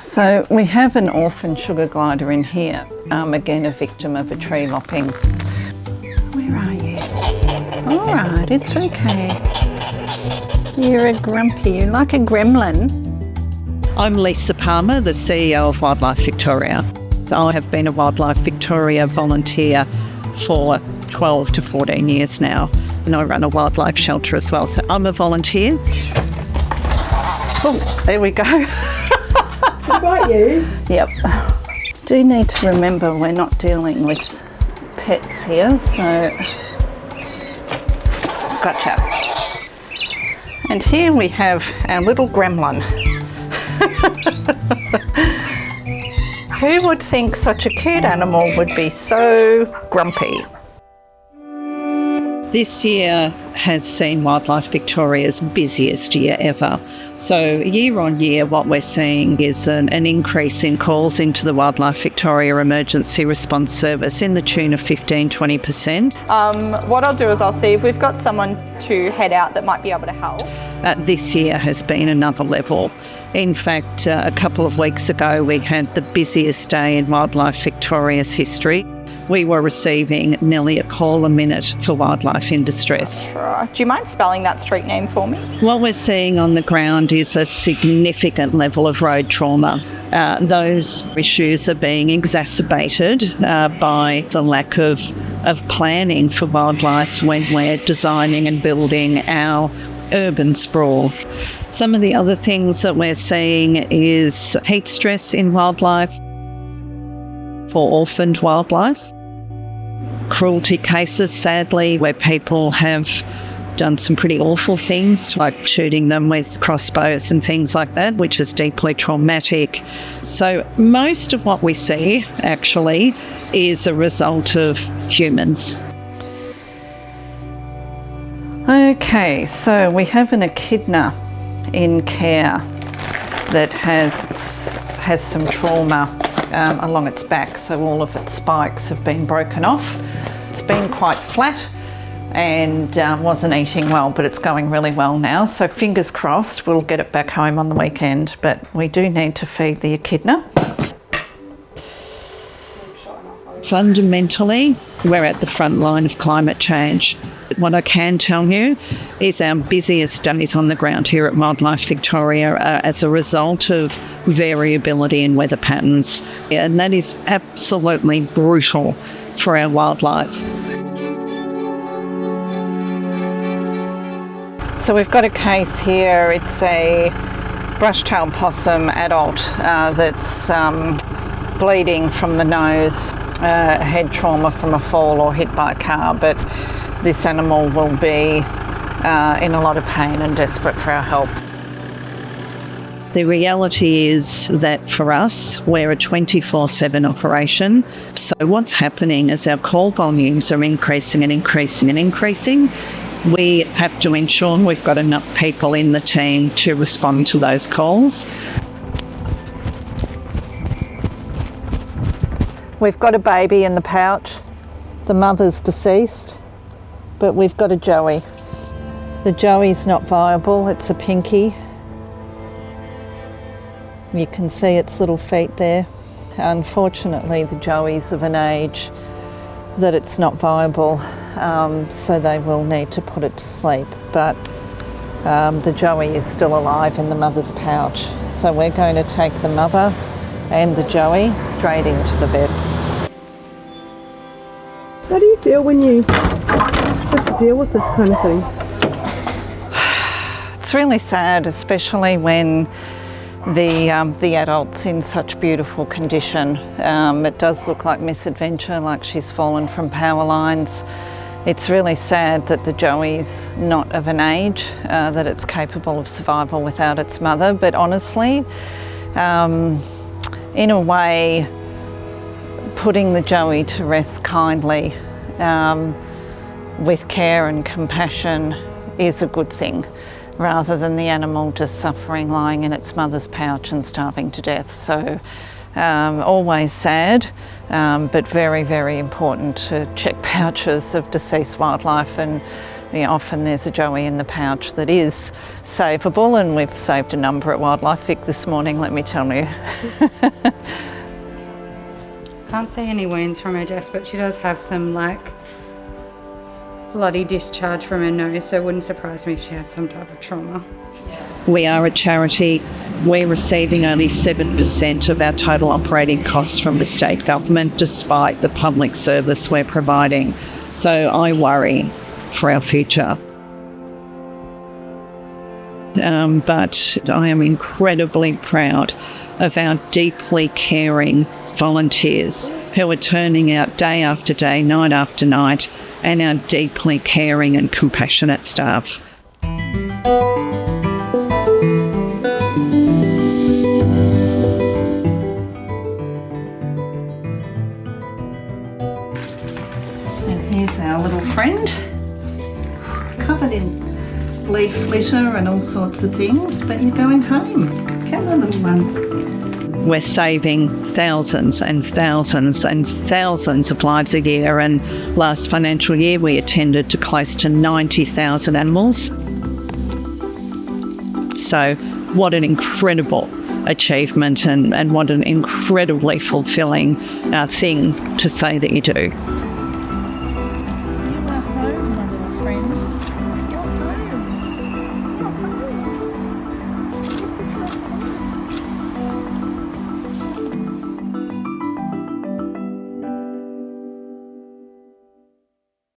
So we have an orphan sugar glider in here, again a victim of a tree lopping. Where are you? All right, it's okay. You're a grumpy, you're like a gremlin. I'm Lisa Palmer, the CEO of Wildlife Victoria. So I have been a Wildlife Victoria volunteer for 12 to 14 years now, and I run a wildlife shelter as well. So I'm a volunteer. Oh, there we go. Did I bite you? Yep. Do need to remember we're not dealing with pets here, so gotcha. And here we have our little gremlin. Who would think such a cute animal would be so grumpy? This year has seen Wildlife Victoria's busiest year ever. So year on year, what we're seeing is an increase in calls into the Wildlife Victoria Emergency Response Service in the tune of 15-20%. What I'll do is I'll see if we've got someone to head out that might be able to help. This year has been another level. In fact, a couple of weeks ago, we had the busiest day in Wildlife Victoria's history. We were receiving nearly a call a minute for wildlife in distress. Do you mind spelling that street name for me? What we're seeing on the ground is a significant level of road trauma. Those issues are being exacerbated by the lack of planning for wildlife when we're designing and building our urban sprawl. Some of the other things that we're seeing is heat stress in wildlife, for orphaned wildlife, cruelty cases, sadly, where people have done some pretty awful things, like shooting them with crossbows and things like that, which is deeply traumatic. So most of what we see, actually, is a result of humans. Okay, so we have an echidna in care that has some trauma along its back, so all of its spikes have been broken off. It's been quite flat and wasn't eating well, but it's going really well now, so fingers crossed we'll get it back home on the weekend, but we do need to feed the echidna. Fundamentally, we're at the front line of climate change. What I can tell you is our busiest days on the ground here at Wildlife Victoria are as a result of variability in weather patterns, and that is absolutely brutal for our wildlife. So we've got a case here. It's a brush-tailed possum adult that's bleeding from the nose, head trauma from a fall or hit by a car, but this animal will be in a lot of pain and desperate for our help. The reality is that for us, we're a 24/7 operation. So what's happening is our call volumes are increasing and increasing and increasing. We have to ensure we've got enough people in the team to respond to those calls. We've got a baby in the pouch. The mother's deceased, but we've got a joey. The joey's not viable, it's a pinky. You can see its little feet there. Unfortunately, the joey's of an age that it's not viable, so they will need to put it to sleep. But the joey is still alive in the mother's pouch. So we're going to take the mother and the joey straight into the vets. How do you feel when you have to deal with this kind of thing? It's really sad, especially when the adult's in such beautiful condition. It does look like misadventure, like she's fallen from power lines. It's really sad that the joey's not of an age that it's capable of survival without its mother, but honestly, in a way, putting the joey to rest kindly with care and compassion is a good thing, rather than the animal just suffering, lying in its mother's pouch and starving to death. So always sad, but very, very important to check pouches of deceased wildlife and often there's a joey in the pouch that is savable, and we've saved a number at Wildlife Vic this morning, let me tell you. Can't see any wounds from her, Jess, but she does have some like bloody discharge from her nose, so it wouldn't surprise me if she had some type of trauma. We are a charity. We're receiving only 7% of our total operating costs from the state government, despite the public service we're providing. So I worry for our future. But I am incredibly proud of our deeply caring volunteers who are turning out day after day, night after night, and our deeply caring and compassionate staff. And here's our little friend, covered in leaf litter and all sorts of things, but you're going home. Come on, little one. We're saving thousands and thousands and thousands of lives a year, and last financial year we attended to close to 90,000 animals. So what an incredible achievement, and what an incredibly fulfilling thing to say that you do.